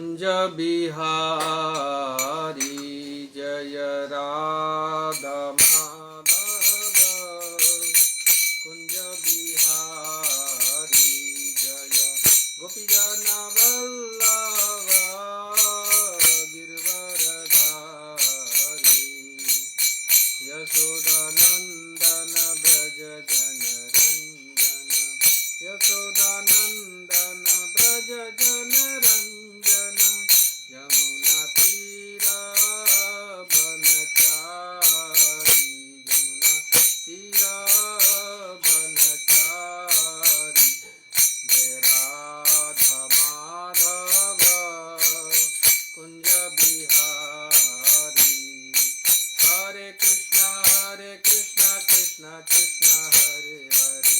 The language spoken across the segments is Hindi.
कुंज बिहारी जय राधा माधव कुंज बिहारी जय गोपीजन वल्लभ गिरवरधारी यशोदानंदन ब्रज जनरंजन यशोदानंदन ब्रज जनरंजन यमुना तीरा बनचारी यमुना तीरा बनचारी जय राधा माधव कुंज बिहारी हरे कृष्णा कृष्ण कृष्ण हरे हरे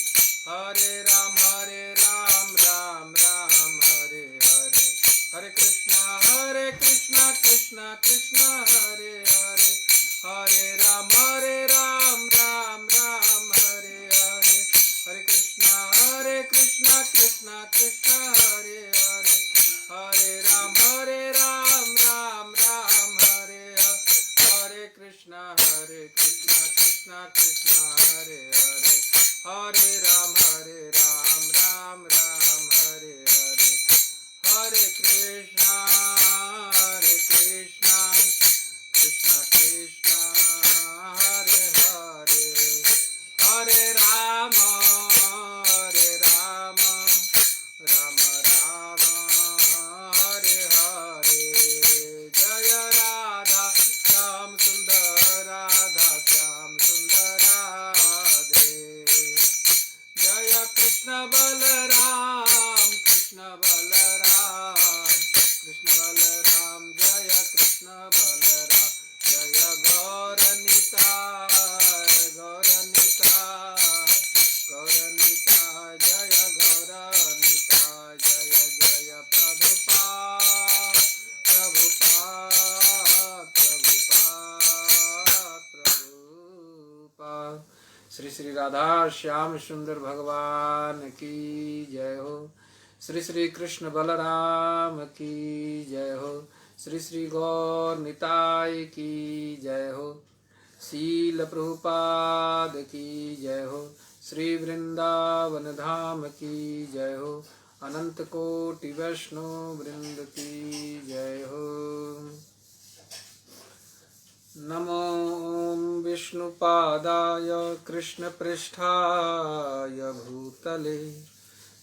हरे राम राम राम हरे हरे हरे कृष्णा कृष्ण कृष्ण हरे हरे हरे राम राम राम हरे हरे हरे कृष्णा कृष्ण कृष्ण हरे हरे हरे राम राम हरे हरे कृष्णा कृष्ण कृष्ण हरे हरे हरे राम राम हरे हरे हरे कृष्णा कृष्ण कृष्ण हरे हरे हरे राम राम राम हरे हरे जय राधा श्याम सुंदर राधे जय कृष्ण बलराम जय कृष्ण बलराम जय गौरनिताय जय गौरनिताय जय जय प्रभुपाद श्री श्री राधा श्याम सुंदर भगवान की जय हो। श्री श्री कृष्ण बलराम की जय हो। श्री श्री गौर निताय की जय हो। शील प्रभुपाद की जय हो। श्री वृंदावन धाम की जय हो। अनंत कोटि वैष्णव वृंद की जय हो। नमो विष्णुपादाय कृष्णपृष्ठाय भूतले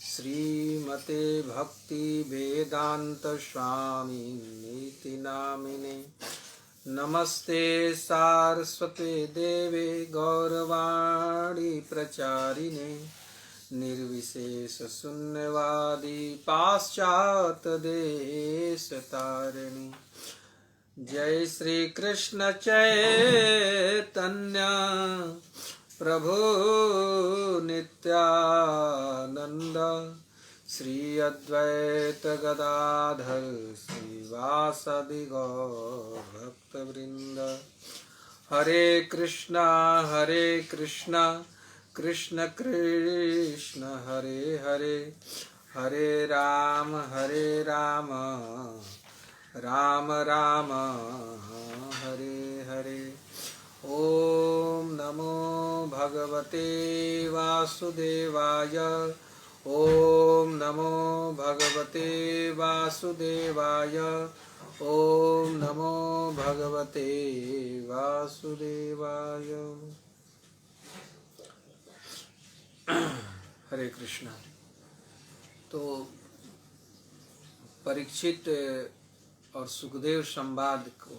श्रीमते भक्ति वेदांत स्वामिनीति नामिने नमस्ते सारस्वते देवे गौरवाणी प्रचारिणे निर्विशेष शून्यवादी पाश्चात्य देश तारिणी जय श्री कृष्ण चैतन्य प्रभु नित्यानंद श्री अद्वैत गदाधर श्रीवासदि गौर भक्तवृंद हरे कृष्णा कृष्ण कृष्ण हरे हरे हरे राम राम राम हरे हरे। ओम नमो भगवते वासुदेवाय ओम नमो भगवते वासुदेवाय ओम नमो भगवते वासुदेवाय। हरे कृष्णा। तो परीक्षित और सुखदेव संवाद को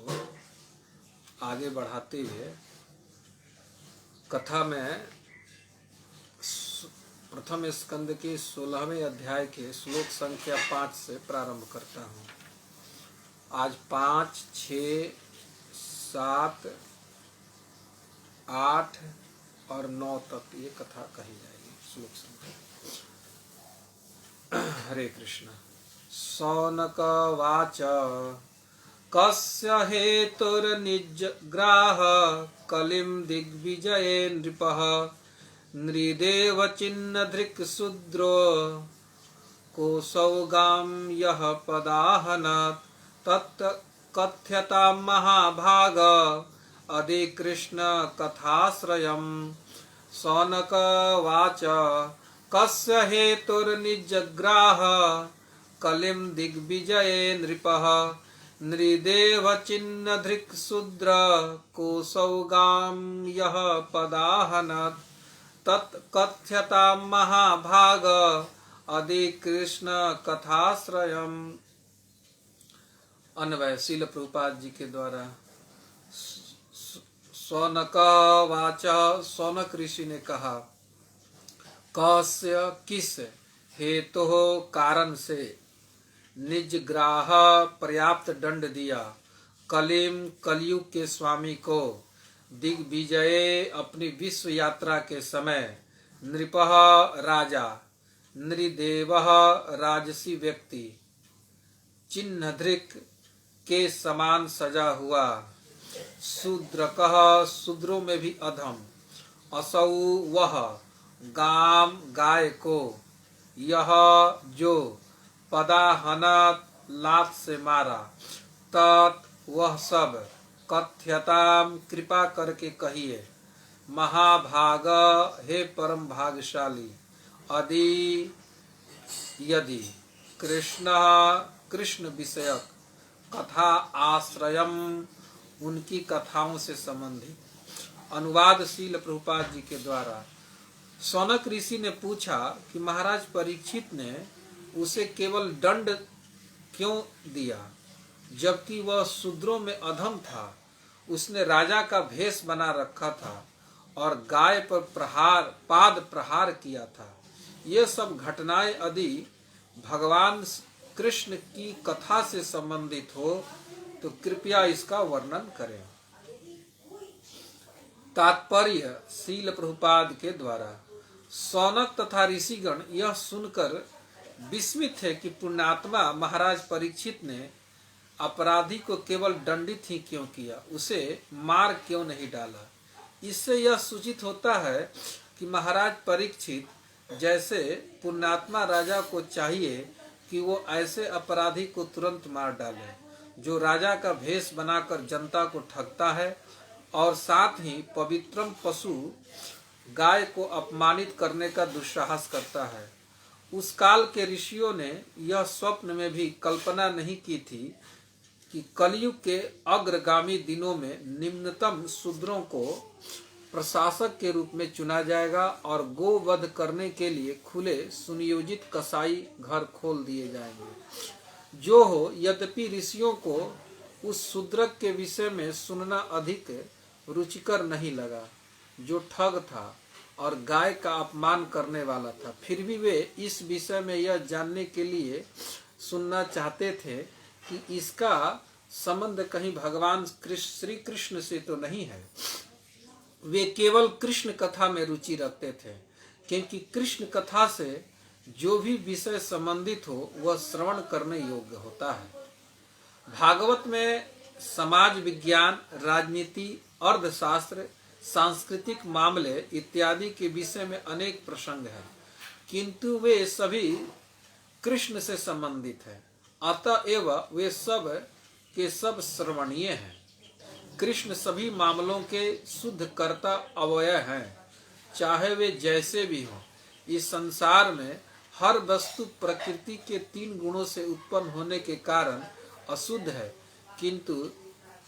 आगे बढ़ाते हुए कथा में प्रथम स्कंद के 16वें अध्याय के श्लोक संख्या 5 से प्रारंभ करता हूँ। आज 5, 6, 7, 8 और 9 तक ये कथा कही जाएगी श्लोक संख्या। हरे कृष्ण। शौनकवाच कस्य हेतुर्निजग्राह कलिं दिग्विजये नृपः नृदेव चिन्नधृक् शूद्रो कोसौगां यः पदाहनत् तत् कथ्यतां महाभाग अधिकृष्ण कथाश्रयम्। शौनकवाच कस्य हेतुर्निजग्राह कलिं दिग्विजये नृपः। नृदेवचिन्नधृक् शूद्र कोसौगां यः पदाहनत् तत् कथ्यतां महाभाग अधिकृष्ण कथाश्रयम्। अन्वय श्रील प्रभुपाद जी के द्वारा। शौनकवाच, शौनक ऋषि ने कहा, कस्य किस हेतु कारण से निजग्राह पर्याप्त दंड दिया, कलिम कलयुग के स्वामी को, दिग्विजये अपनी विश्व यात्रा के समय, नृपः राजा, नृदेवः राजसी व्यक्ति, चिन्हधृक के समान सजा हुआ, शूद्रकः शूद्रों में भी अधम, असौ वह, गाम गाय को, यह जो, पदाहनत लात से मारा, तत् वह सब, कथ्यताम कृपा करके कहिए, महाभाग हे परम भागशाली, यदि यदि कृष्ण विषयक कथा आश्रयम उनकी कथाओं से संबंधित। अनुवाद श्रील प्रभुपाद जी के द्वारा। शौनक ऋषि ने पूछा कि महाराज परीक्षित ने उसे केवल दंड क्यों दिया, जबकि वह शूद्रों में अधम था। उसने राजा का भेष बना रखा था और गाय पर पाद प्रहार किया था। ये सब घटनाएं यदि भगवान कृष्ण की कथा से संबंधित हो तो कृपया इसका वर्णन करें। तात्पर्य श्रील प्रभुपाद के द्वारा। शौनक तथा ऋषिगण यह सुनकर विस्मित थे कि पुण्यात्मा महाराज परीक्षित ने अपराधी को केवल दंडित ही क्यों किया, उसे मार क्यों नहीं डाला। इससे यह सूचित होता है कि महाराज परीक्षित जैसे पुण्यात्मा राजा को चाहिए कि वो ऐसे अपराधी को तुरंत मार डाले जो राजा का भेष बनाकर जनता को ठगता है और साथ ही पवित्रम पशु गाय को अपमानित करने का दुस्साहस करता है। उस काल के ऋषियों ने यह स्वप्न में भी कल्पना नहीं की थी कि कलयुग के अग्रगामी दिनों में निम्नतम शूद्रों को प्रशासक के रूप में चुना जाएगा और गोवध करने के लिए खुले सुनियोजित कसाई घर खोल दिए जाएंगे। जो हो, यद्यपि ऋषियों को उस शूद्रक के विषय में सुनना अधिक रुचिकर नहीं लगा, जो ठग था और गाय का अपमान करने वाला था। फिर भी वे इस विषय में यह जानने के लिए सुनना चाहते थे कि इसका संबंध कहीं भगवान श्री कृष्ण से तो नहीं है। वे केवल कृष्ण कथा में रुचि रखते थे, क्योंकि कृष्ण कथा से जो भी विषय संबंधित हो वह श्रवण करने योग्य होता है। भागवत में समाज विज्ञान, राजनीति, अर्थशास्त्र, सांस्कृतिक मामले इत्यादि के विषय में अनेक प्रसंग हैं, किंतु वे सभी कृष्ण से संबंधित हैं। अतएव वे सब के सब श्रवणीय हैं। कृष्ण सभी मामलों के शुद्ध कर्ता अवयव हैं, चाहे वे जैसे भी हों। इस संसार में हर वस्तु प्रकृति के 3 गुणों से उत्पन्न होने के कारण अशुद्ध है, किंतु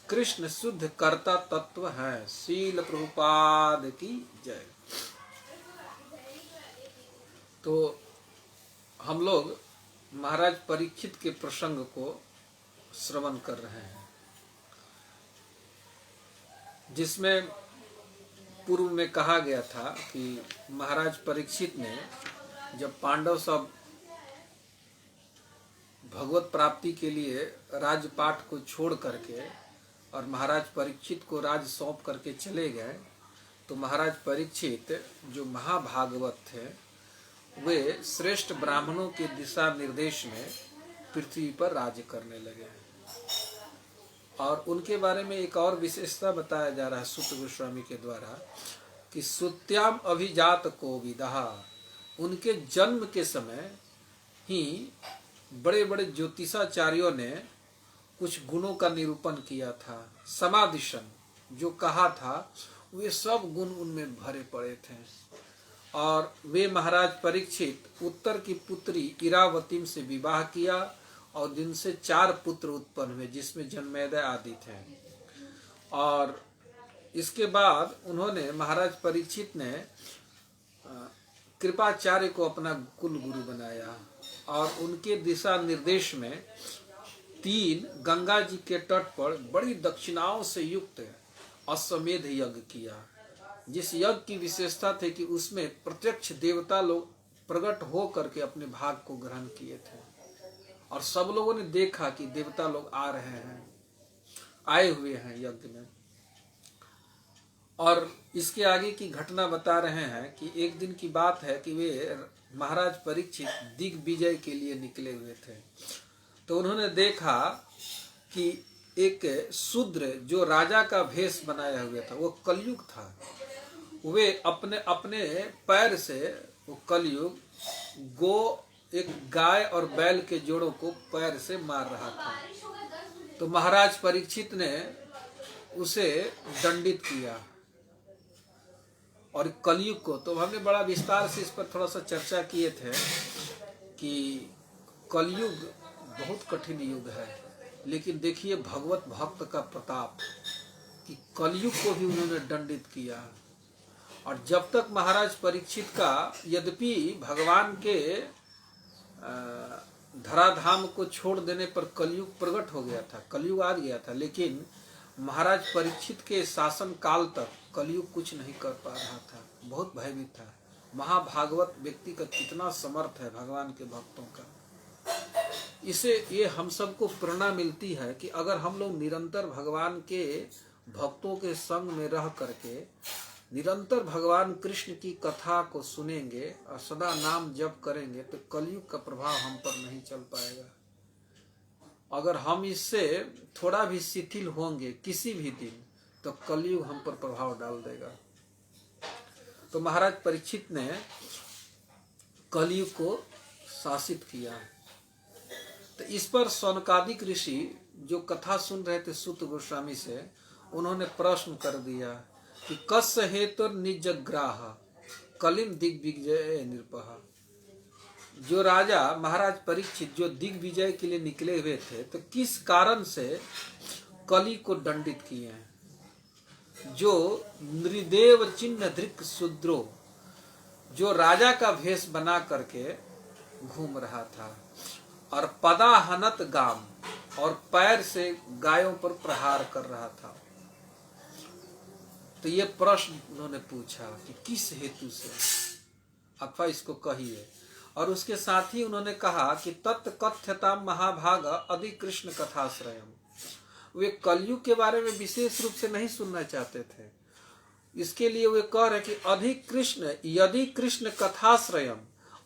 कृष्ण शुद्ध कर्ता तत्व है। श्रील प्रभुपाद की जय। तो हम लोग महाराज परीक्षित के प्रसंग को श्रवण कर रहे हैं, जिसमें पूर्व में कहा गया था कि महाराज परीक्षित ने जब पांडव सब भगवत प्राप्ति के लिए राजपाट को छोड़ करके और महाराज परीक्षित को राज सौंप करके चले गए, तो महाराज परीक्षित जो महाभागवत थे वे श्रेष्ठ ब्राह्मणों के दिशा निर्देश में पृथ्वी पर राज्य करने लगे। और उनके बारे में एक और विशेषता बताया जा रहा है सूत गोस्वामी के द्वारा कि सुत्याम अभिजात को विदहा, उनके जन्म के समय ही बड़े बड़े ज्योतिषाचार्यों ने कुछ गुणों का निरूपण किया था। समादिशन जो कहा था वे सब गुण उनमें भरे पड़े थे। और वे महाराज परीक्षित उत्तर की पुत्री इरावती से विवाह किया और जिनसे 4 पुत्र उत्पन्न हुए, जिसमें जन्मेजय आदि थे। और इसके बाद उन्होंने महाराज परीक्षित ने कृपाचार्य को अपना कुल गुरु बनाया और उनके दिशा निर्देश में 3 गंगा जी के तट पर बड़ी दक्षिणाओं से युक्त अश्वमेध यज्ञ किया, जिस यज्ञ की विशेषता थी कि उसमें प्रत्यक्ष देवता लोग प्रकट हो करके अपने भाग को ग्रहण किए थे और सब लोगों ने देखा कि देवता लोग आ रहे हैं, आए हुए हैं यज्ञ में। और इसके आगे की घटना बता रहे हैं कि एक दिन की बात है कि वे महाराज परीक्षित दिग्विजय के लिए निकले हुए थे। तो उन्होंने देखा कि एक शूद्र जो राजा का भेष बनाया हुआ था, वो कलयुग था, वे अपने अपने पैर से वो कलयुग एक गाय और बैल के जोड़ों को पैर से मार रहा था। तो महाराज परीक्षित ने उसे दंडित किया। और कलयुग को तो हमने बड़ा विस्तार से इस पर थोड़ा सा चर्चा किए थे कि कलयुग बहुत कठिन युग है, लेकिन देखिए भगवत भक्त का प्रताप कि कलयुग को भी उन्होंने दंडित किया। और जब तक महाराज परीक्षित का, यद्यपि भगवान के धराधाम को छोड़ देने पर कलयुग प्रकट हो गया था, कलयुग आ गया था, लेकिन महाराज परीक्षित के शासन काल तक कलयुग कुछ नहीं कर पा रहा था, बहुत भयभीत था। महाभागवत व्यक्ति का कितना समर्थ है भगवान के भक्तों का। इसे ये हम सबको प्रेरणा मिलती है कि अगर हम लोग निरंतर भगवान के भक्तों के संग में रह करके निरंतर भगवान कृष्ण की कथा को सुनेंगे और सदा नाम जप करेंगे तो कलयुग का प्रभाव हम पर नहीं चल पाएगा। अगर हम इससे थोड़ा भी शिथिल होंगे किसी भी दिन तो कलयुग हम पर प्रभाव डाल देगा। तो महाराज परीक्षित ने कलयुग को शासित किया। तो इस पर शौनकादिक ऋषि जो कथा सुन रहे थे सूत गोस्वामी से, उन्होंने प्रश्न कर दिया कि कस्य हेतु निजग्राह कलिम दिग्विजय नृपः। जो राजा महाराज परीक्षित जो दिग्विजय के लिए निकले हुए थे, तो किस कारण से कली को दंडित किए हैं। जो नृदेव चिन्ह धृक शूद्रो, जो राजा का भेष बना करके घूम रहा था और पदाहनत गाम, और पैर से गायों पर प्रहार कर रहा था। तो ये प्रश्न उन्होंने पूछा कि किस हेतु से, अथवा इसको कहिए। और उसके साथ ही उन्होंने कहा कि तत्कथ्यता महाभाग अधि कृष्ण कथाश्रयम। वे कलयुग के बारे में विशेष रूप से नहीं सुनना चाहते थे, इसके लिए वे कह रहे कि अधिक कृष्ण, यदि कृष्ण कथाश्रयम,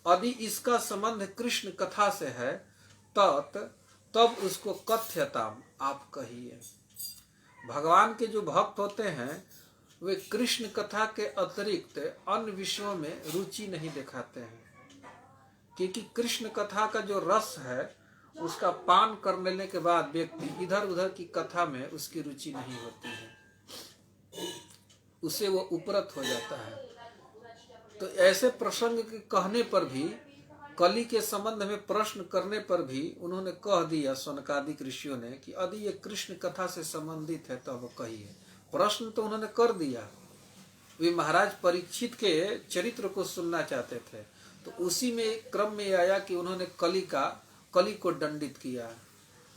यदि इसका संबंध कृष्ण कथा से है तब उसको कथ्यताम आप कहिए। भगवान के जो भक्त होते हैं वे कृष्ण कथा के अतिरिक्त अन्य विषयों में रुचि नहीं दिखाते हैं, क्योंकि कृष्ण कथा का जो रस है उसका पान कर लेने के बाद व्यक्ति इधर उधर की कथा में उसकी रुचि नहीं होती है, उसे वो उपरत हो जाता है। तो ऐसे प्रसंग के कहने पर भी, कली के संबंध में प्रश्न करने पर भी उन्होंने कह दिया शौनकादिक ऋषियों ने कि यदि ये कृष्ण कथा से संबंधित है तो अब कहिए। प्रश्न तो उन्होंने कर दिया, वे महाराज परीक्षित के चरित्र को सुनना चाहते थे। तो उसी में क्रम में आया कि उन्होंने कली को दंडित किया,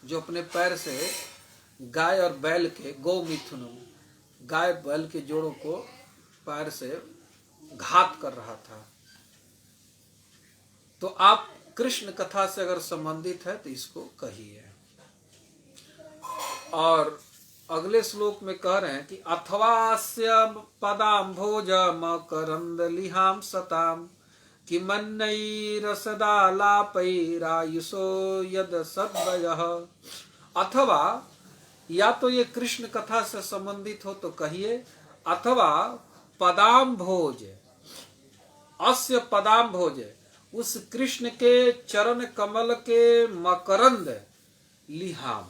जो अपने पैर से गाय और बैल के गौ मिथुन, गाय बैल के जोड़ों को पैर से घात कर रहा था। तो आप कृष्ण कथा से अगर संबंधित है तो इसको कहिए। और अगले श्लोक में कह रहे हैं कि अथवास्य पदाम्भोज मकरंद लिहाम सताम कि मन्नैरसदालापैरायुषो यद सद्वयः। अथवा या तो ये कृष्ण कथा से संबंधित हो तो कहिए, अथवा पदाम्भोज, अस्य पदाम्भोज, उस कृष्ण के चरण कमल के मकरंद लिहाम,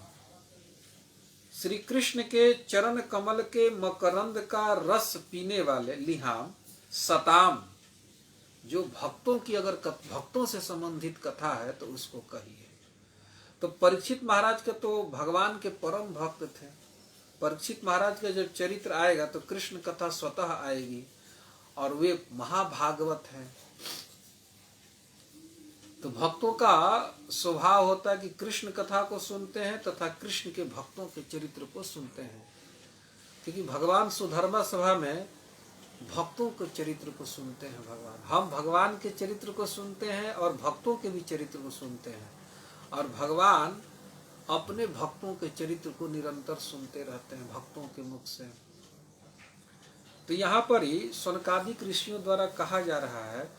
श्री कृष्ण के चरण कमल के मकरंद का रस पीने वाले लिहाम सताम, जो भक्तों की अगर भक्तों से संबंधित कथा है तो उसको कहिए। तो परीक्षित महाराज के तो भगवान के परम भक्त थे। परीक्षित महाराज का जब चरित्र आएगा तो कृष्ण कथा स्वतः आएगी और वे महाभागवत हैं। तो भक्तों का स्वभाव होता है कि कृष्ण कथा को सुनते हैं तथा कृष्ण के भक्तों के चरित्र को सुनते हैं, क्योंकि भगवान सुधर्मा सभा में भक्तों के चरित्र को सुनते हैं। हम भगवान के चरित्र को सुनते हैं और भक्तों के भी चरित्र को सुनते हैं, और भगवान अपने भक्तों के चरित्र को निरंतर सुनते रहते हैं भक्तों के मुख से। तो यहाँ पर ही शौनकादिक ऋषियों द्वारा कहा जा रहा है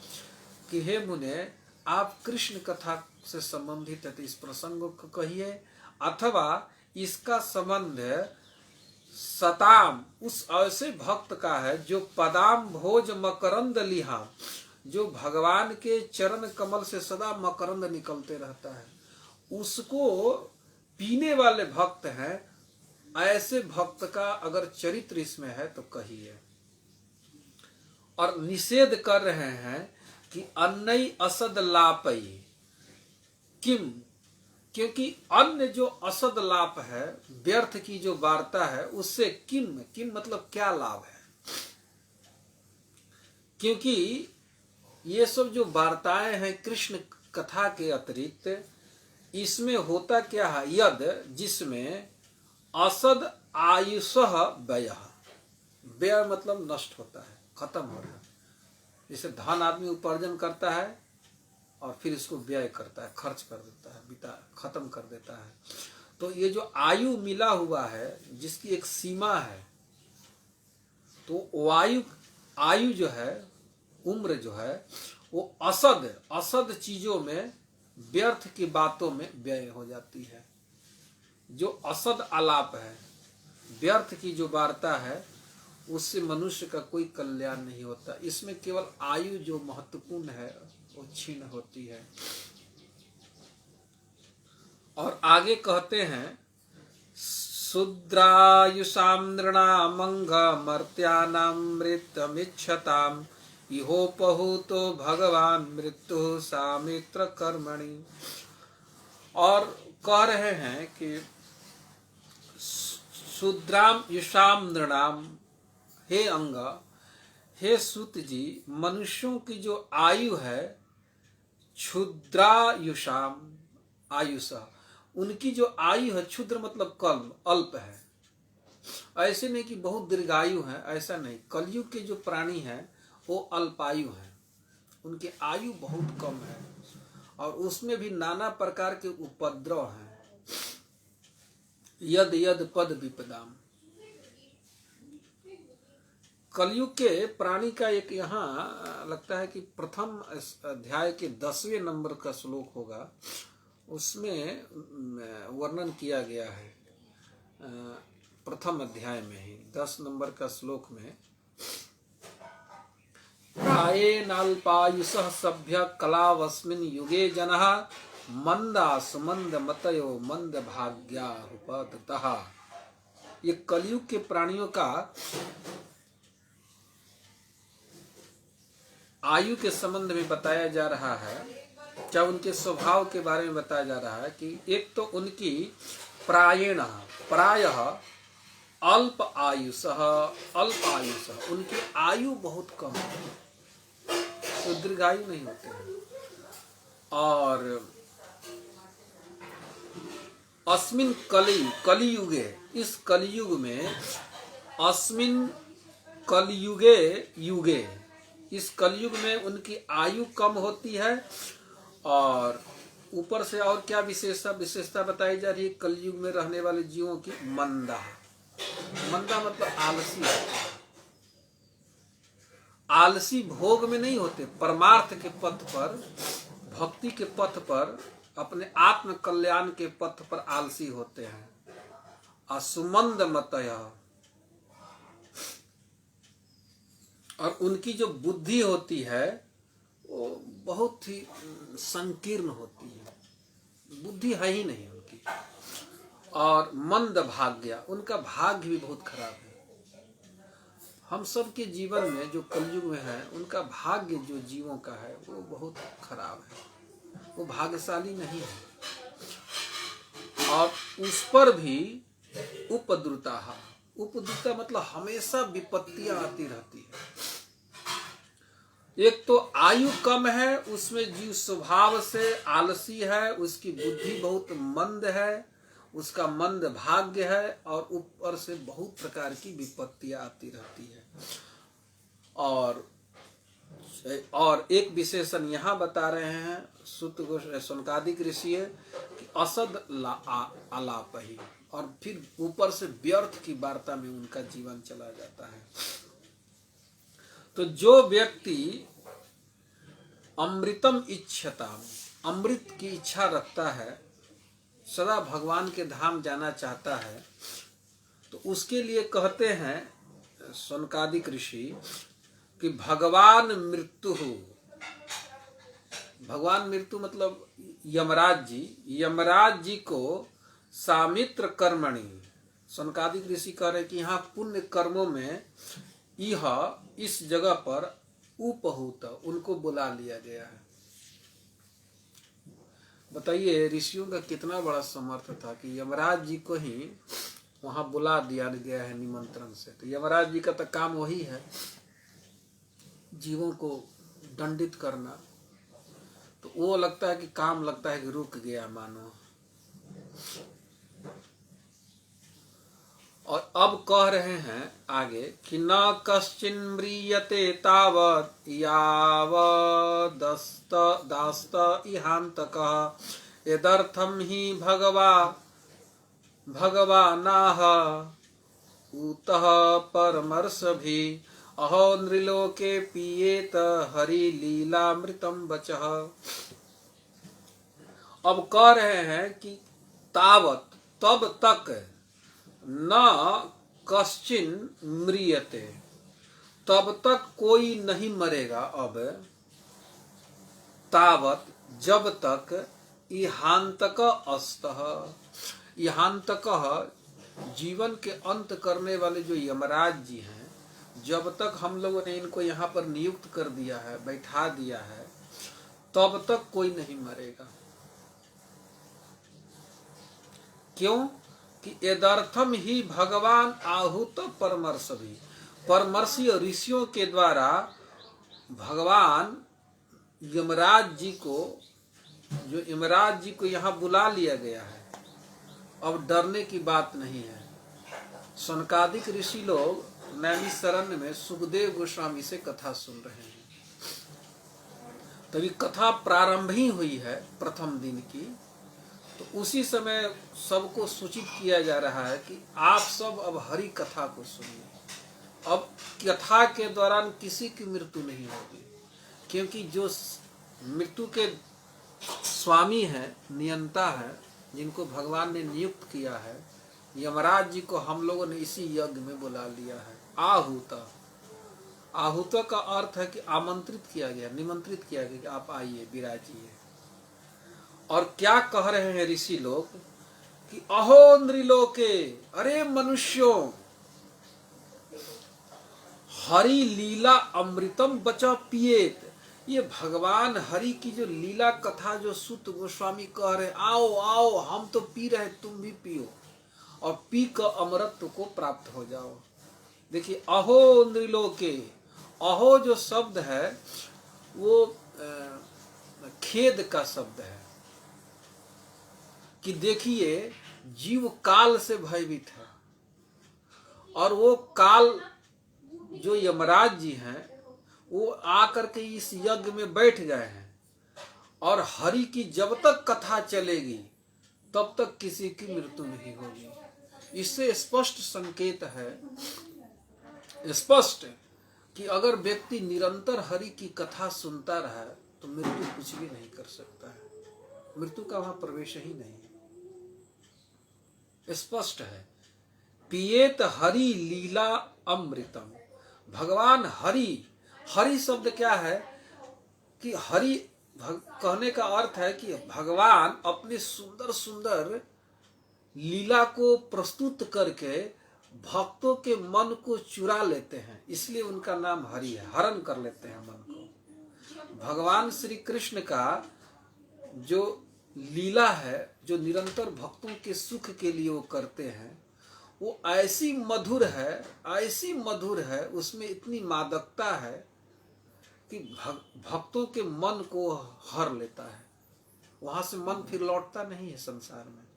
कि हे मुने, आप कृष्ण कथा से संबंधित है तो इस प्रसंग को कहिए, अथवा इसका संबंध सताम उस ऐसे भक्त का है जो पदाम भोज मकरंद लिहा, जो भगवान के चरण कमल से सदा मकरंद निकलते रहता है, उसको पीने वाले भक्त हैं। ऐसे भक्त का अगर चरित्र इसमें है तो कहिए। और निषेध कर रहे हैं कि अन्नई असद लापई किम, क्योंकि अन्य जो असद लाप है, व्यर्थ की जो वार्ता है, उससे किम, किम मतलब क्या लाभ है। क्योंकि ये सब जो वार्ताएं हैं कृष्ण कथा के अतिरिक्त, इसमें होता क्या है, यद जिसमें असद आयुषः व्यय, व्यय मतलब नष्ट होता है, खत्म हो रहा है। जैसे धन आदमी उपार्जन करता है और फिर इसको व्यय करता है, खर्च कर देता है, खत्म कर देता है। तो ये जो आयु मिला हुआ है जिसकी एक सीमा है, तो आयु जो है, उम्र जो है, वो असद चीजों में, व्यर्थ की बातों में व्यय हो जाती है। जो असद आलाप है, व्यर्थ की जो वार्ता है, उससे मनुष्य का कोई कल्याण नहीं होता। इसमें केवल आयु जो महत्वपूर्ण है वो छीन होती है। और आगे कहते हैं, शूद्रायुषाम नृणामंग मर्त्यानाम मृत्यमिच्छताम इहोपहूतो भगवान मृत्यु सामित्र कर्मणि। और कह रहे हैं कि शूद्राम युषाम नृणाम, हे अंग, हे सूत जी, मनुष्यों की जो आयु है, क्षुद्रायुषाम आयुषा, उनकी जो आयु है, क्षुद्र मतलब कल, अल्प है। ऐसे नहीं कि बहुत दीर्घायु है, ऐसा नहीं। कलयुग के जो प्राणी हैं वो अल्पायु हैं, उनकी आयु बहुत कम है और उसमें भी नाना प्रकार के उपद्रव हैं। यद यद पद विपदाम, कलयुग के प्राणी का एक यहाँ लगता है कि प्रथम अध्याय के 10वें नंबर का श्लोक होगा, उसमें वर्णन किया गया है। प्रथम अध्याय में ही 10 नंबर का श्लोक में, प्रायेनाल्पायुषः सभ्य कलावस्मिन् युगे जनः मंदा सुमंद मतयो मंद भाग्या उपततः। ये कलयुग के प्राणियों का आयु के संबंध में बताया जा रहा है, क्या उनके स्वभाव के बारे में बताया जा रहा है कि एक तो उनकी प्रायः अल्प आयुषः, उनकी आयु बहुत कम है, तो दीर्घायु नहीं होते हैं। और अस्मिन कलियुगे, इस कलियुग में, अस्मिन कलियुगे, इस कलयुग में उनकी आयु कम होती है। और ऊपर से और क्या विशेषता बताई जा रही है कलयुग में रहने वाले जीवों की, मंदा मतलब आलसी है। आलसी भोग में नहीं होते, परमार्थ के पथ पर, भक्ति के पथ पर, अपने आत्म कल्याण के पथ पर आलसी होते हैं। असुमंद मतय, और उनकी जो बुद्धि होती है वो बहुत ही संकीर्ण होती है, बुद्धि है ही नहीं उनकी, और मंद भाग्य, उनका भाग्य भी बहुत खराब है। हम सब के जीवन में जो कलयुग में है, उनका भाग्य जो जीवों का है वो बहुत खराब है, वो भाग्यशाली नहीं है। और उस पर भी उपद्रुता, उपद्रुता मतलब हमेशा विपत्तियां आती रहती है। एक तो आयु कम है, उसमें जीव स्वभाव से आलसी है, उसकी बुद्धि बहुत मंद है, उसका मंद भाग्य है, और ऊपर से बहुत प्रकार की विपत्तियां आती रहती है। और एक विशेषण यहाँ बता रहे हैं सुत सनकादिक ऋषि कि असद आलाप ही, और फिर ऊपर से व्यर्थ की वार्ता में उनका जीवन चला जाता है। तो जो व्यक्ति अमृतम इच्छता, अमृत की इच्छा रखता है, सदा भगवान के धाम जाना चाहता है, तो उसके लिए कहते हैं सनकादिक ऋषि कि भगवान मृत्यु, भगवान मृत्यु मतलब यमराज जी, यमराज जी को सामित्र कर्मणि, सनकादिक ऋषि कह रहे कि यहाँ पुण्य कर्मों में यह इस जगह पर उपहूत, उनको बुला लिया गया है। बताइए ऋषियों का कितना बड़ा समर्थ था कि यमराज जी को ही वहां बुला दिया गया है निमंत्रण से। तो यमराज जी का तो काम वही है, जीवों को दंडित करना। तो वो लगता है कि काम लगता है कि रुक गया मानो। और अब कह रहे हैं आगे कि न कश्चिन म्रियते तावत यावदस्त दास्त इहांतकः यदर्थम ही भगवानाह उतः परमर्षभि अहो नृलोके पीयेत हरि लीलामृतम वचः। अब कह रहे हैं कि तावत, तब तक न कश्चिन म्रियते, तब तक कोई नहीं मरेगा। अब तावत, जब तक इहांतक अस्तः, इहांतक जीवन के अंत करने वाले जो यमराज जी हैं, जब तक हम लोगों ने इनको यहाँ पर नियुक्त कर दिया है, बैठा दिया है, तब तक कोई नहीं मरेगा। क्यों कि यदर्थम ही भगवान आहूत परमर्षभि, परमर्षि ऋषियों के द्वारा भगवान यमराज जी को, जो यमराज जी को यहाँ बुला लिया गया है, अब डरने की बात नहीं है। सनकादिक ऋषि लोग नैमिषारण्य में सुखदेव गोस्वामी से कथा सुन रहे हैं। तभी कथा प्रारंभ ही हुई है प्रथम दिन की। तो उसी समय सबको सूचित किया जा रहा है कि आप सब अब हरि कथा को सुनिए। अब कथा के दौरान किसी की मृत्यु नहीं होगी, क्योंकि जो मृत्यु के स्वामी है, नियंता है, जिनको भगवान ने नियुक्त किया है, यमराज जी को हम लोगों ने इसी यज्ञ में बुला लिया है। आहूत, आहूत का अर्थ है कि आमंत्रित किया गया, निमंत्रित किया गया कि आप आइए, विराजिए। और क्या कह रहे हैं ऋषि लोग कि अहो नृलोके, अरे मनुष्यों, हरि लीला अमृतम बचा पिएत। ये भगवान हरि की जो लीला कथा जो सूत गोस्वामी कह रहे, आओ आओ हम तो पी रहे, तुम भी पियो और पी कर अमरत्व को प्राप्त हो जाओ। देखिए अहो नृलोके, अहो जो शब्द है वो खेद का शब्द है कि देखिए जीव काल से भयभीत है, और वो काल जो यमराज जी हैं वो आकर के इस यज्ञ में बैठ गए हैं, और हरि की जब तक कथा चलेगी तब तक किसी की मृत्यु नहीं होगी। इससे स्पष्ट संकेत है, स्पष्ट कि अगर व्यक्ति निरंतर हरि की कथा सुनता रहा तो मृत्यु कुछ भी नहीं कर सकता है, मृत्यु का वहां प्रवेश ही नहीं है। स्पष्ट है, पिएत हरि लीला अमृतम। भगवान हरि, हरि शब्द क्या है? कि हरि कहने का अर्थ है कि भगवान अपने सुंदर सुंदर लीला को प्रस्तुत करके भक्तों के मन को चुरा लेते हैं, इसलिए उनका नाम हरि है। हरण कर लेते हैं मन को। भगवान श्री कृष्ण का जो लीला है, जो निरंतर भक्तों के सुख के लिए वो करते हैं, वो ऐसी मधुर है, ऐसी मधुर है, उसमें इतनी मादकता है कि भक्तों के मन को हर लेता है। वहां से मन फिर लौटता नहीं है संसार में।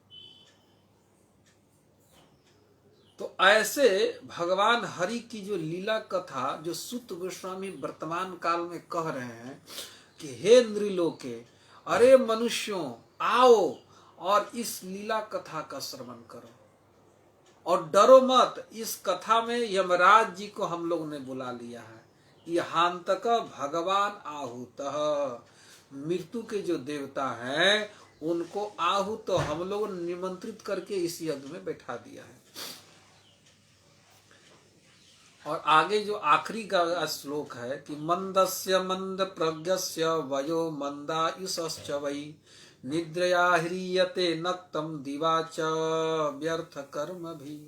तो ऐसे भगवान हरि की जो लीला कथा, जो सूत गोस्वामी वर्तमान काल में कह रहे हैं कि हे नृलोके, अरे मनुष्यों आओ और इस लीला कथा का श्रवण करो और डरो मत। इस कथा में यमराज जी को हम लोग ने बुला लिया है। इहांतक भगवान आहूत, मृत्यु के जो देवता हैं उनको आहूत हम लोग निमंत्रित करके इस यज्ञ में बैठा दिया है। और आगे जो आखिरी का श्लोक है कि मंदस्य मंद प्रज्ञस्य वयो मंदायुषश्च वै निद्रया ह्रियते नक्तम दिवाच व्यर्थ कर्म भी।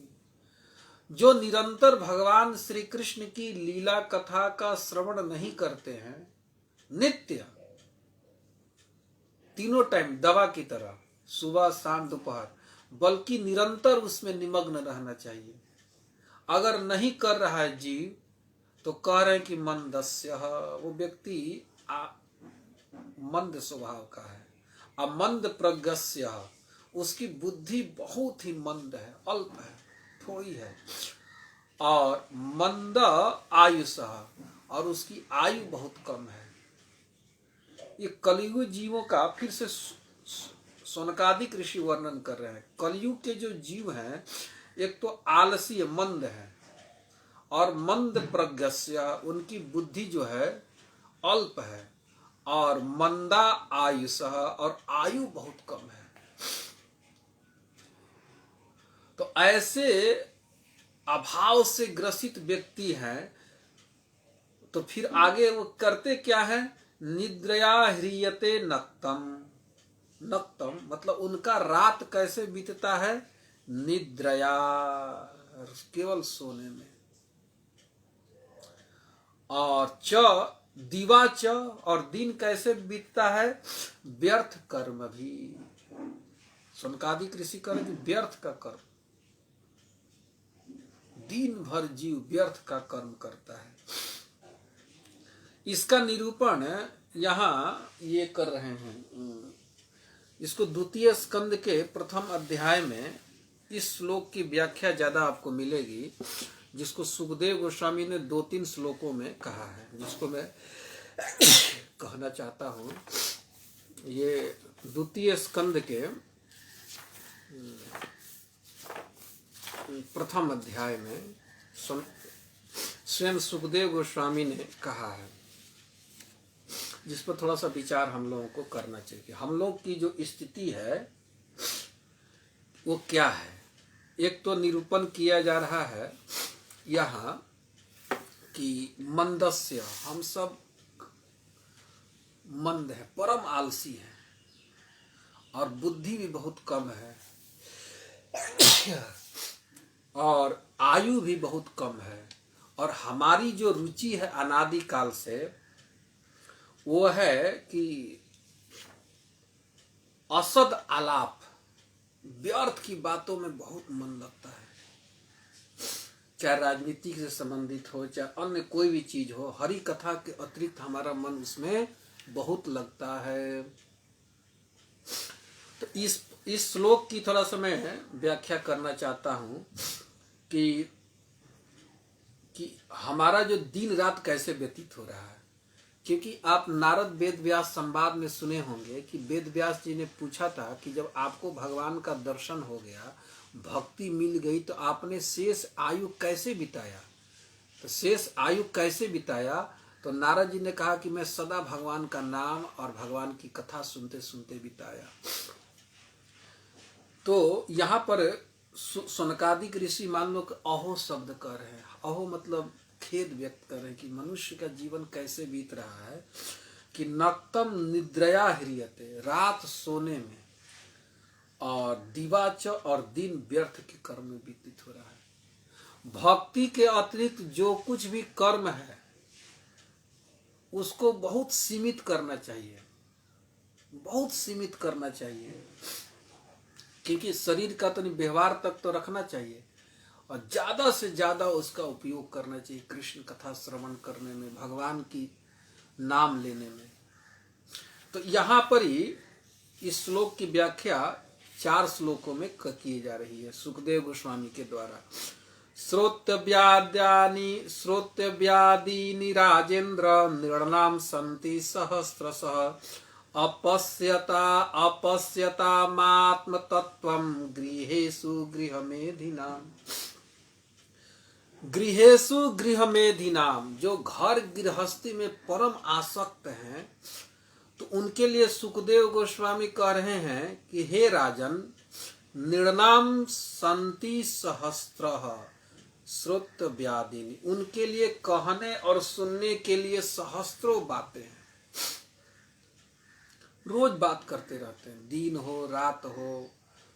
जो निरंतर भगवान श्री कृष्ण की लीला कथा का श्रवण नहीं करते हैं, नित्य तीनों टाइम दवा की तरह, सुबह शाम दोपहर, बल्कि निरंतर उसमें निमग्न रहना चाहिए। अगर नहीं कर रहा है जीव, तो कह रहे हैं कि मंदस्य, वो व्यक्ति मंद स्वभाव का है। अमंद प्रज्ञस्य, उसकी बुद्धि बहुत ही मंद है, अल्प है, थोड़ी है। और मंद आयुष, और उसकी आयु बहुत कम है। ये कलियुग जीवों का फिर से शौनकादिक ऋषि वर्णन कर रहे हैं। कलयुग के जो जीव हैं, एक तो आलसी मंद है, और मंद प्रज्ञस्य, उनकी बुद्धि जो है अल्प है, और मंदा आयुष, और आयु बहुत कम है। तो ऐसे अभाव से ग्रसित व्यक्ति हैं। तो फिर आगे वो करते क्या है? निद्रया ह्रियते नक्तम। नक्तम मतलब उनका रात कैसे बीतता है? निद्रया, केवल सोने में। और च दिवा च, और दिन कैसे बीतता है? व्यर्थ कर्म भी। शौनकादिक ऋषि कह रहे हैं व्यर्थ का कर्म, दिन भर जीव व्यर्थ का कर्म करता है। इसका निरूपण यहाँ ये कर रहे हैं। इसको द्वितीय स्कंद के प्रथम अध्याय में इस श्लोक की व्याख्या ज्यादा आपको मिलेगी, जिसको सुखदेव गोस्वामी ने 2-3 श्लोकों में कहा है, जिसको मैं कहना चाहता हूँ। ये द्वितीय स्कंद के प्रथम अध्याय में स्वयं सुखदेव गोस्वामी ने कहा है, जिस पर थोड़ा सा विचार हम लोगों को करना चाहिए। हम लोग की जो स्थिति है वो क्या है? एक तो निरूपण किया जा रहा है यहाँ कि मंदस्य, हम सब मंद है, परम आलसी है, और बुद्धि भी बहुत कम है, और आयु भी बहुत कम है। और हमारी जो रुचि है अनादि काल से, वो है कि असद आलाप, व्यर्थ की बातों में बहुत मन लगता है। चाहे राजनीति से संबंधित हो, चाहे अन्य कोई भी चीज हो, हरि कथा के अतिरिक्त हमारा मन उसमें बहुत लगता है। तो इस श्लोक की थोड़ा सा मैं व्याख्या करना चाहता हूं कि हमारा जो दिन रात कैसे व्यतीत हो रहा है। क्योंकि आप नारद वेद व्यास संवाद में सुने होंगे कि वेद व्यास जी ने पूछा था कि जब आपको भगवान का दर्शन हो गया, भक्ति मिल गई, तो आपने शेष आयु कैसे बिताया? तो शेष आयु कैसे बिताया? तो नारद जी ने कहा कि मैं सदा भगवान का नाम और भगवान की कथा सुनते सुनते बिताया। तो यहाँ पर शौनकादिक ऋषि मान लो कि अहो शब्द कर रहे हैं। अहो मतलब खेद व्यक्त कर रहे हैं कि मनुष्य का जीवन कैसे बीत रहा है, कि नक्तम निद्रया ह्रियते, रात सोने में, और दिवाच और दिन व्यर्थ के कर्म में व्यतीत हो रहा है। भक्ति के अतिरिक्त जो कुछ भी कर्म है उसको बहुत सीमित करना चाहिए, बहुत सीमित करना चाहिए, क्योंकि शरीर का तो व्यवहार तक तो रखना चाहिए, और ज्यादा से ज्यादा उसका उपयोग करना चाहिए कृष्ण कथा श्रवण करने में, भगवान की नाम लेने में। तो यहाँ पर ही इस श्लोक की व्याख्या 4 श्लोकों में की जा रही है सुखदेव गोस्वामी के द्वारा। श्रोत्यव्यादीनि राजेन्द्र नृणाम सन्ति सहस्रशः, अपश्यतामात्मतत्त्वं गृहेषु गृहमेधिनाम। जो घर गृहस्थी में परम आसक्त हैं, तो उनके लिए सुखदेव गोस्वामी कह रहे हैं कि हे राजन, निर्णाम संति सहस्त्रः श्रोतव्यादीनि, उनके लिए कहने और सुनने के लिए सहस्त्रों बातें हैं। रोज बात करते रहते हैं, दिन हो रात हो,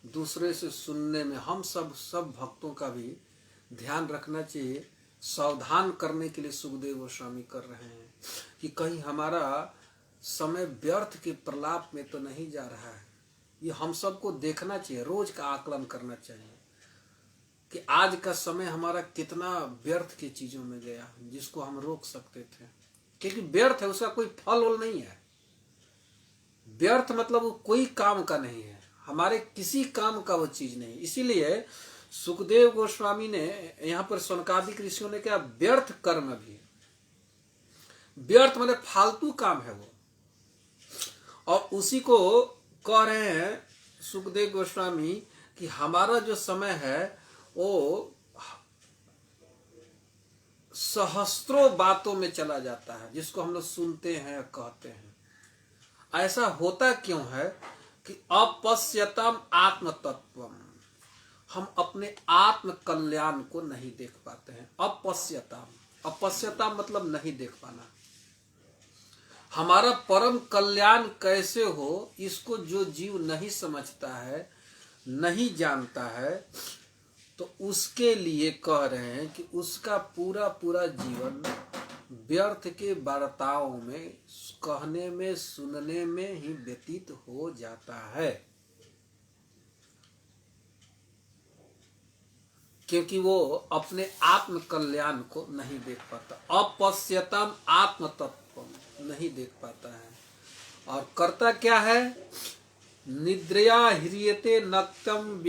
दूसरे से सुनने में। हम सब भक्तों का भी ध्यान रखना चाहिए, सावधान करने के लिए सुखदेव गोस्वामी कर रहे हैं कि कहीं हमारा समय व्यर्थ के प्रलाप में तो नहीं जा रहा है। ये हम सबको देखना चाहिए, रोज का आकलन करना चाहिए कि आज का समय हमारा कितना व्यर्थ की चीजों में गया, जिसको हम रोक सकते थे। क्योंकि व्यर्थ है, उसका कोई फल वल नहीं है। व्यर्थ मतलब वो कोई काम का नहीं है, हमारे किसी काम का वो चीज नहीं। इसीलिए सुखदेव गोस्वामी ने यहाँ पर शौनकादिक ऋषियों ने क्या, व्यर्थ कर्म भी, व्यर्थ मतलब फालतू काम है वो, और उसी को कह रहे हैं सुखदेव गोस्वामी कि हमारा जो समय है वो सहस्त्रों बातों में चला जाता है, जिसको हम लोग सुनते हैं, कहते हैं। ऐसा होता क्यों है कि अपश्यतम आत्म तत्वम, हम अपने आत्म कल्याण को नहीं देख पाते हैं। अपश्यता मतलब नहीं देख पाना। हमारा परम कल्याण कैसे हो, इसको जो जीव नहीं समझता है, नहीं जानता है, तो उसके लिए कह रहे हैं कि उसका पूरा पूरा जीवन व्यर्थ के वार्ताओं में, कहने में, सुनने में ही व्यतीत हो जाता है, क्योंकि वो अपने आत्म कल्याण को नहीं देख पाता। अपश्यतम आत्म तत्व नहीं देख पाता है, और करता क्या है, निद्रया ह्रियते नक्तम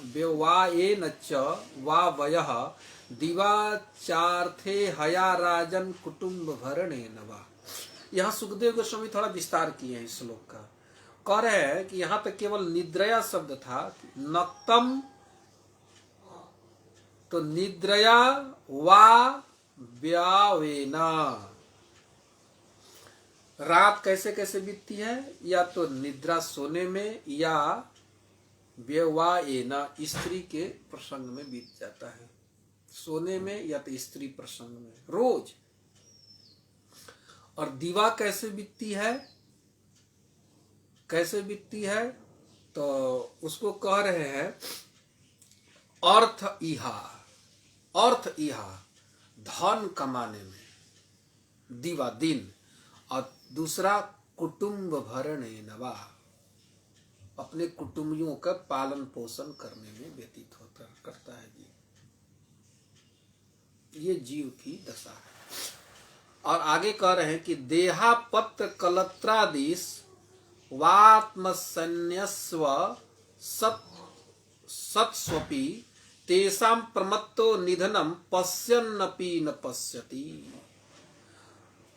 व्यवायेन च वा वयः दिवाचार्थे हया राजन कुटुंब भरणेन वा। यहाँ सुखदेव गोस्वामी थोड़ा विस्तार किए हैं इस श्लोक का। कह रहे हैं कि यहाँ तक केवल निद्रया शब्द था, नक्तम तो निद्रया वा व्यावेना, रात कैसे कैसे बीतती है, या तो निद्रा सोने में, या व्यवाएना स्त्री के प्रसंग में बीत जाता है, सोने में या तो स्त्री प्रसंग में रोज। और दिवा कैसे बीतती है, कैसे बीतती है, तो उसको कह रहे हैं अर्थ इहा धन कमाने में दिवा दिन, और दूसरा कुटुंब भरणे नवा, अपने कुटुंबियों का पालन पोषण करने में व्यतीत होता करता है जी। ये जीव की दशा है। और आगे कह रहे हैं कि देहापत्र कलत्रादिश वात्मसन्यस्व सत्स्वपि तेषां प्रमत्तो निधनम पश्यन्नपि न पश्यति।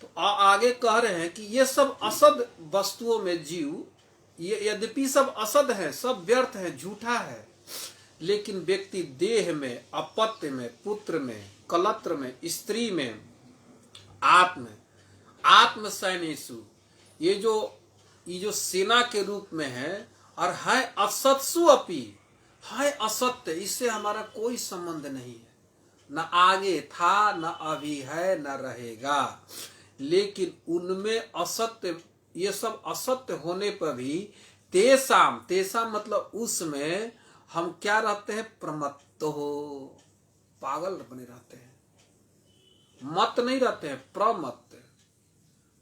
तो आगे कह रहे हैं कि ये सब असद वस्तुओं में जीव, ये यद्यपि सब असद है, सब व्यर्थ है, झूठा है, लेकिन व्यक्ति देह में, अपत्य में, पुत्र में, कलत्र में, स्त्री में, आत्म सैनेषु, ये जो सेना के रूप में है, और है असत्सु अपि, है असत्य, इससे हमारा कोई संबंध नहीं है, न आगे था, न अभी है, न रहेगा। लेकिन उनमें असत्य, ये सब असत्य होने पर भी तेसाम, तेसाम मतलब उसमें हम क्या रहते हैं, प्रमत्तो हो, पागल बने रहते हैं, मत नहीं रहते हैं, प्रमत्त।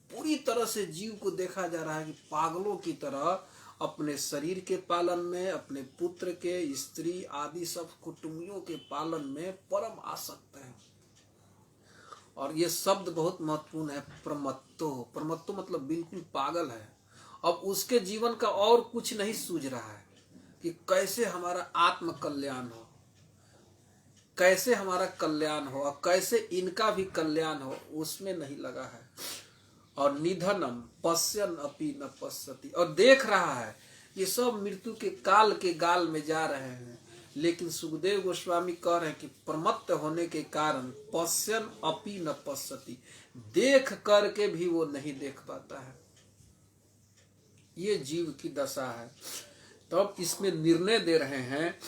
पूरी तरह से जीव को देखा जा रहा है कि पागलों की तरह अपने शरीर के पालन में, अपने पुत्र के, स्त्री आदि सब कुटुंबियों के पालन में परम आसक्त है। और ये शब्द बहुत महत्वपूर्ण है, प्रमत्तो। प्रमत्तो मतलब बिल्कुल पागल है। अब उसके जीवन का और कुछ नहीं सूझ रहा है कि कैसे हमारा आत्म कल्याण हो, कैसे हमारा कल्याण हो और कैसे इनका भी कल्याण हो, उसमें नहीं लगा है। और निधनम पश्यन अपि न पश्यति, और देख रहा है ये सब मृत्यु के काल के गाल में जा रहे हैं, लेकिन सुखदेव गोस्वामी कह रहे हैं कि प्रमत्त होने के कारण पश्यन अपि न पश्यति, देख करके भी वो नहीं देख पाता है। ये जीव की दशा है। तो अब इसमें निर्णय दे रहे हैं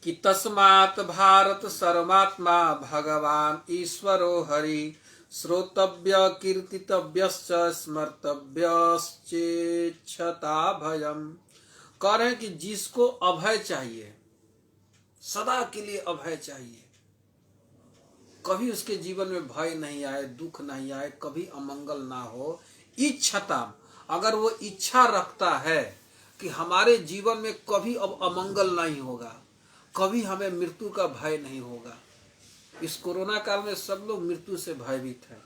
कि तस्मात् भारत सर्वात्मा भगवान ईश्वरो हरि, श्रोतव्य कीर्तितव्यश्च स्मर्तव्यश्चेच्छता भयम। कह रहे हैं कि जिसको अभय चाहिए, सदा के लिए अभय चाहिए, कभी उसके जीवन में भय नहीं आए, दुख नहीं आए, कभी अमंगल ना हो, इच्छता, अगर वो इच्छा रखता है कि हमारे जीवन में कभी अब अमंगल नहीं होगा, कभी हमें मृत्यु का भय नहीं होगा। इस कोरोना काल में सब लोग मृत्यु से भयभीत हैं।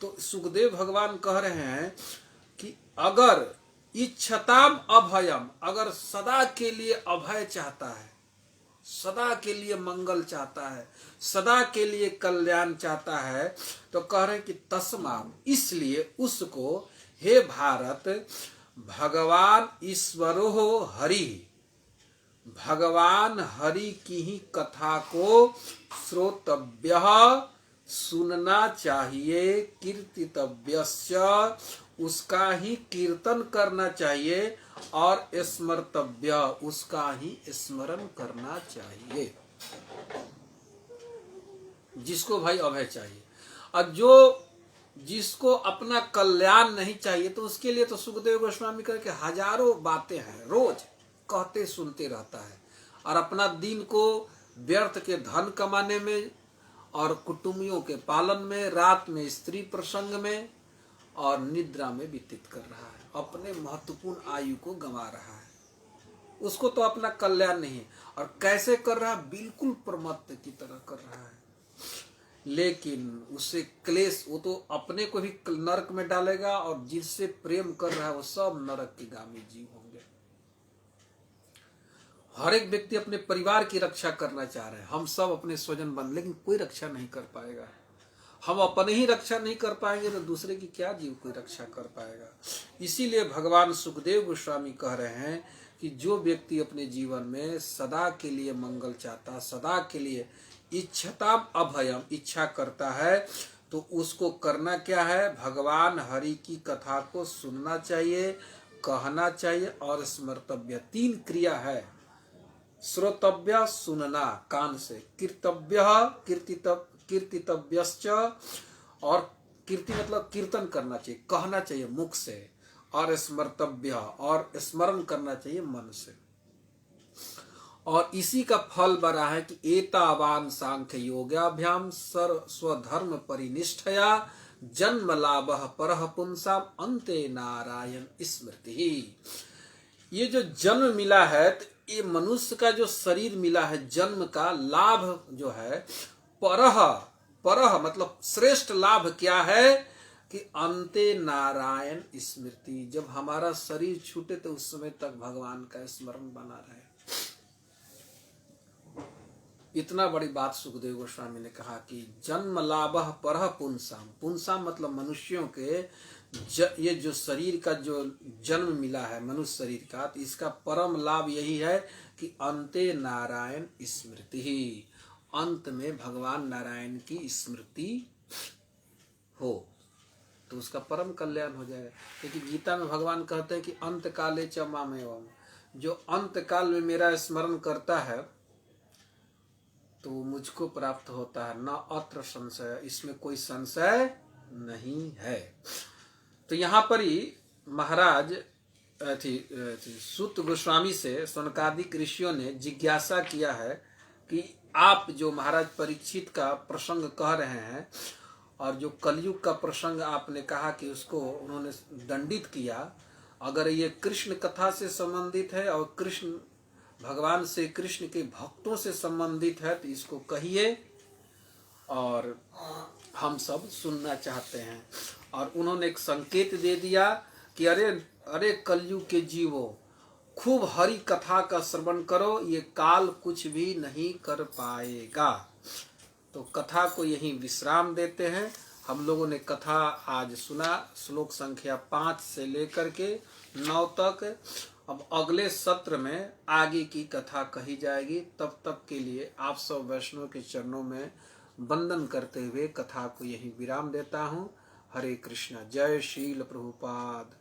तो सुखदेव भगवान कह रहे हैं कि अगर इच्छताम अभयम, अगर सदा के लिए अभय चाहता है, सदा के लिए मंगल चाहता है, सदा के लिए कल्याण चाहता है, तो कह रहे हैं कि तस्माम, इसलिए उसको, हे भारत, भगवान ईश्वरो हरि, भगवान हरि की ही कथा को श्रोतव्य, सुनना चाहिए, कीर्तितव्यस्य, उसका ही कीर्तन करना चाहिए, और स्मर्तव्य, उसका ही स्मरण करना चाहिए। जिसको भाई अभय चाहिए, और जो जिसको अपना कल्याण नहीं चाहिए, तो उसके लिए तो सुखदेव गोस्वामी करके हजारों बातें हैं, रोज कहते सुनते रहता है, और अपना दिन को व्यर्थ के धन कमाने में और कुटुंबियों के पालन में, रात में स्त्री प्रसंग में और निद्रा में व्यतीत कर रहा है, अपने महत्वपूर्ण आयु को गंवा रहा है। उसको तो अपना कल्याण नहीं है। और कैसे कर रहा है, बिल्कुल प्रमत्त की तरह कर रहा है। लेकिन उससे क्लेश, वो तो अपने को भी नरक में डालेगा, और जिससे प्रेम कर रहा है वो सब नरक के गामी जीव होंगे। हर एक व्यक्ति अपने परिवार की रक्षा करना चाह रहे हैं, हम सब अपने स्वजन बन, लेकिन कोई रक्षा नहीं कर पाएगा। हम अपने ही रक्षा नहीं कर पाएंगे तो दूसरे की क्या जीव कोई रक्षा कर पाएगा। इसीलिए भगवान सुखदेव गोस्वामी कह रहे हैं कि जो व्यक्ति अपने जीवन में सदा के लिए मंगल चाहता, सदा के लिए इच्छता अभयम, इच्छा करता है, तो उसको करना क्या है, भगवान हरि की कथा को सुनना चाहिए, कहना चाहिए, और स्मर्तव्य, 3 क्रिया है। श्रोतव्य, सुनना कान से, कीर्तव्य, कीर्तितव्यश्च, और कीर्ति मतलब कीर्तन करना चाहिए, कहना चाहिए मुख से, और स्मर्तव्य, और स्मरण करना चाहिए मन से। और इसी का फल बड़ा है कि एतावान सांख्य योगाभ्याम स्वधर्म परिनिष्ठया जन्म लाभ परह पुंसाम अंते नारायण स्मृति। ये जो जन्म मिला है, तो ये मनुष्य का जो शरीर मिला है, जन्म का लाभ जो है, परह, परह मतलब श्रेष्ठ लाभ क्या है कि अंते नारायण स्मृति, जब हमारा शरीर छूटे तो उस समय तक भगवान का स्मरण बना रहे। इतना बड़ी बात सुखदेव गोस्वामी ने कहा कि जन्म लाभ परह पुंसाम, पुंसाम मतलब मनुष्यों के ये जो शरीर का जो जन्म मिला है, मनुष्य शरीर का, तो इसका परम लाभ यही है कि अंते नारायण स्मृति ही, अंत में भगवान नारायण की स्मृति हो तो उसका परम कल्याण हो जाएगा। क्योंकि गीता में भगवान कहते हैं कि अंत काले च मामेवम, जो अंत काल में मेरा स्मरण करता है तो मुझको प्राप्त होता है, न अत्र संशय, इसमें कोई संशय नहीं है। तो यहाँ पर ही महाराज सूत गोस्वामी से सनकादिक ऋषियों ने जिज्ञासा किया है कि आप जो महाराज परीक्षित का प्रसंग कह रहे हैं और जो कलयुग का प्रसंग आपने कहा कि उसको उन्होंने दंडित किया, अगर ये कृष्ण कथा से संबंधित है और कृष्ण भगवान से कृष्ण के भक्तों से संबंधित है तो इसको कहिए और हम सब सुनना चाहते हैं। और उन्होंने एक संकेत दे दिया कि अरे अरे कलयुग के जीवों, खूब हरि कथा का श्रवण करो, ये काल कुछ भी नहीं कर पाएगा। तो कथा को यहीं विश्राम देते हैं। हम लोगों ने कथा आज सुना, श्लोक संख्या 5 से लेकर के 9 तक। अब अगले सत्र में आगे की कथा कही जाएगी। तब तक के लिए आप सब वैष्णव के चरणों में वंदन करते हुए कथा को यहीं विराम देता हूँ। हरे कृष्णा। जय श्रील प्रभुपाद।